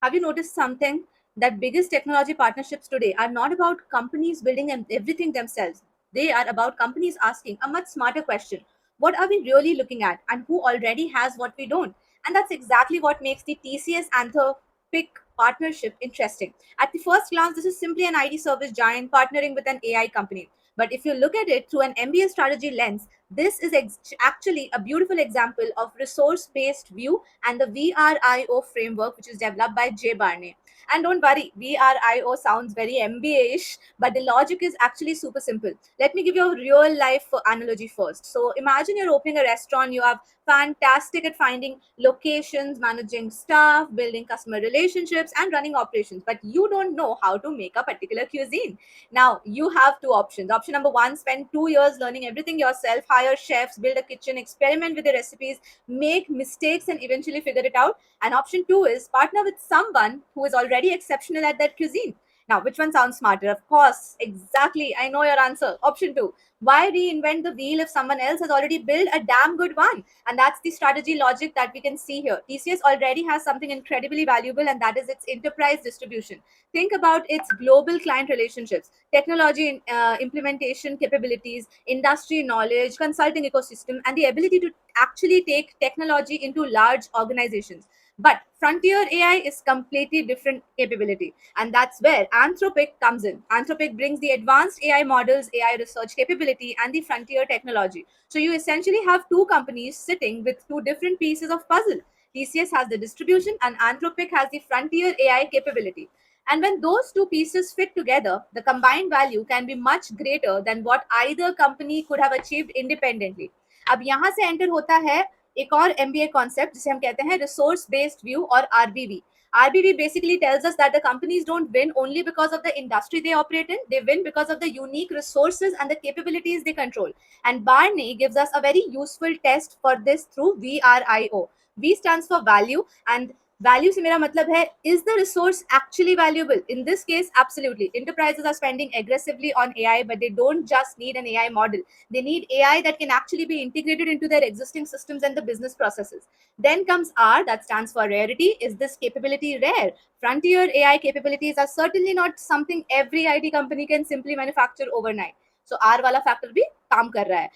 Have you noticed something? That biggest technology partnerships today are not about companies building everything themselves. They are about companies asking a much smarter question. What are we really looking at and who already has what we don't? And that's exactly what makes the TCS Anthropic partnership interesting. At the first glance, this is simply an IT service giant partnering with an AI company. But if you look at it through an MBA strategy lens, this is actually a beautiful example of resource based view and the VRIO framework, which is developed by Jay Barney. And don't worry, VRIO sounds very MBA ish, but the logic is actually super simple. Let me give you a real life analogy first. So imagine you're opening a restaurant, you have fantastic at finding locations, managing staff, building customer relationships, and running operations, but you don't know how to make a particular cuisine. Now, you have two options. Option number one, spend 2 years learning everything yourself, hire chefs, build a kitchen, experiment with the recipes, make mistakes, and eventually figure it out. And option two is partner with someone who is already exceptional at that cuisine. Now, which one sounds smarter? Of course, exactly. I know your answer. Option two. Why reinvent the wheel if someone else has already built a damn good one? And that's the strategy logic that we can see here. TCS already has something incredibly valuable, and that is its enterprise distribution. Think about its global client relationships, technology implementation capabilities, industry knowledge, consulting ecosystem, and the ability to actually take technology into large organizations. But frontier AI is completely different capability, and that's where Anthropic comes in. Anthropic brings the advanced AI models, AI research capability, and the frontier technology. So you essentially have two companies sitting with two different pieces of puzzle. TCS has the distribution, and Anthropic has the frontier AI capability. And when those two pieces fit together, the combined value can be much greater than what either company could have achieved independently. अब यहाँ से enter होता है एक और MBA concept जिसे हम कहते हैं रिसोर्स बेस्ड व्यू और RBV. RBV basically tells us that the companies don't win only because of the industry they operate in, they win because of the unique resources and the capabilities they control. And Barney gives us a very useful test for this through VRIO. V stands for value, and value से मेरा मतलब है is the resource actually valuable in this case absolutely enterprises are spending aggressively on AI, but they don't just need an AI model. They need AI that can actually be integrated into their existing systems and the business processes. Then comes R, that stands for rarity. Is this capability rare? Frontier AI capabilities are certainly not something every IT company can simply manufacture overnight. So R वाला factor भी काम कर रहा है.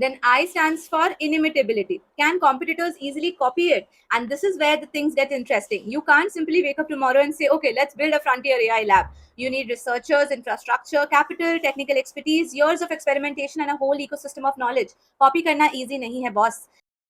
Then I stands for inimitability. Can competitors easily copy it? And this is where the things get interesting. You can't simply wake up tomorrow and say, okay, let's build a frontier AI lab. You need researchers, infrastructure, capital, technical expertise, years of experimentation, and a whole ecosystem of knowledge. Copy karna easy nahi hai, boss.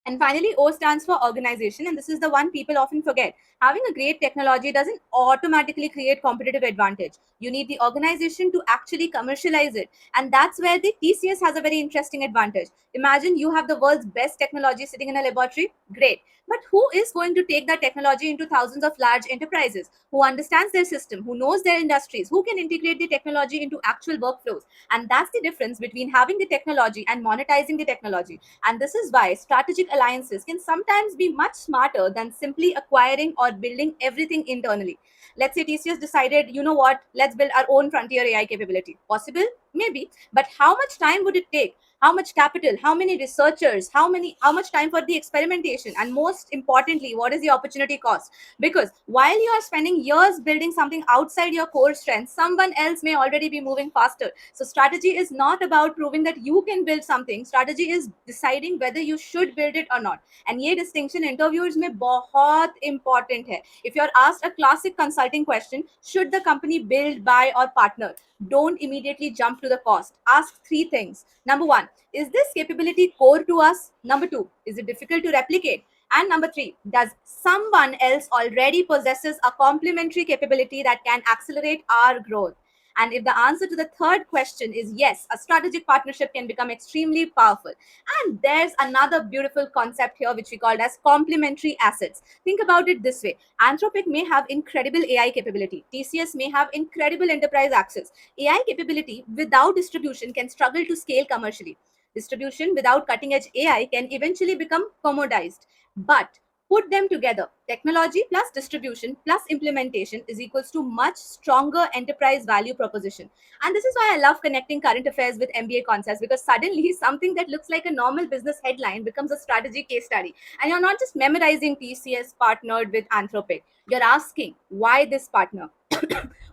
And finally, O stands for organization, and this is the one people often forget. Having a great technology doesn't automatically create competitive advantage. You need the organization to actually commercialize it. And that's where the TCS has a very interesting advantage. Imagine you have the world's best technology sitting in a laboratory. Great. But who is going to take that technology into thousands of large enterprises who understands their system, who knows their industries, who can integrate the technology into actual workflows? And that's the difference between having the technology and monetizing the technology. And this is why strategic alliances can sometimes be much smarter than simply acquiring or building everything internally. Let's say TCS decided, you know what, let's build our own frontier AI capability. Possible? Maybe. But how much time would it take? How much capital? How many researchers? How much time for the experimentation? And most importantly, what is the opportunity cost? Because while you are spending years building something outside your core strength, someone else may already be moving faster. So strategy is not about proving that you can build something. Strategy is deciding whether you should build it or not. And ये distinction interviews में बहुत important है. If you're asked a classic consulting question, should the company build, buy, or partner? Don't immediately jump to the cost. Ask three things. Number one, is this capability core to us? Number two, is it difficult to replicate? And number three, does someone else already possesses a complementary capability that can accelerate our growth? And if the answer to the third question is yes, a strategic partnership can become extremely powerful. And there's another beautiful concept here, which we called as complementary assets. Think about it this way. Anthropic may have incredible AI capability. TCS may have incredible enterprise access. AI capability without distribution can struggle to scale commercially. Distribution without cutting edge AI can eventually become commodized. But Put them together. Technology plus distribution plus implementation is equals to much stronger enterprise value proposition. And this is why I love connecting current affairs with MBA concepts, because suddenly something that looks like a normal business headline becomes a strategy case study. And you're not just memorizing TCS partnered with Anthropic. You're asking why this partner?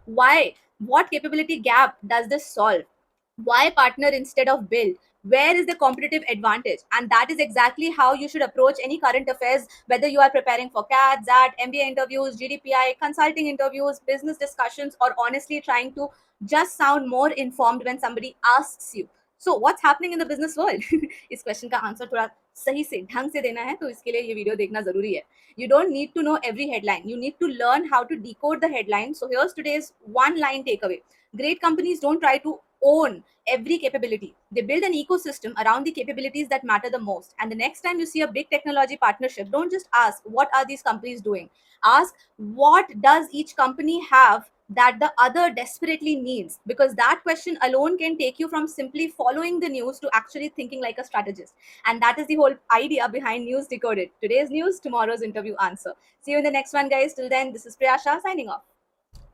Why? What capability gap does this solve? Why partner instead of build? Where is the competitive advantage? And that is exactly how you should approach any current affairs, whether you are preparing for CAT, ZAT, MBA interviews, GDPI, consulting interviews, business discussions, or honestly trying to just sound more informed when somebody asks you, so what's happening in the business world? इस question का answer थोड़ा सही से ढंग से देना है, तो इसके लिए ये वीडियो देखना जरूरी है. You don't need to know every headline. You need to learn how to decode the headline. So here's today's one line takeaway. Great companies don't try to own every capability. They build an ecosystem around the capabilities that matter the most. And the next time you see a big technology partnership, don't just ask, what are these companies doing? Ask, what does each company have that the other desperately needs? Because that question alone can take you from simply following the news to actually thinking like a strategist. And that is the whole idea behind News Decoded. Today's news, tomorrow's interview answer. See you in the next one, guys. Till then, this is Priyasha signing off.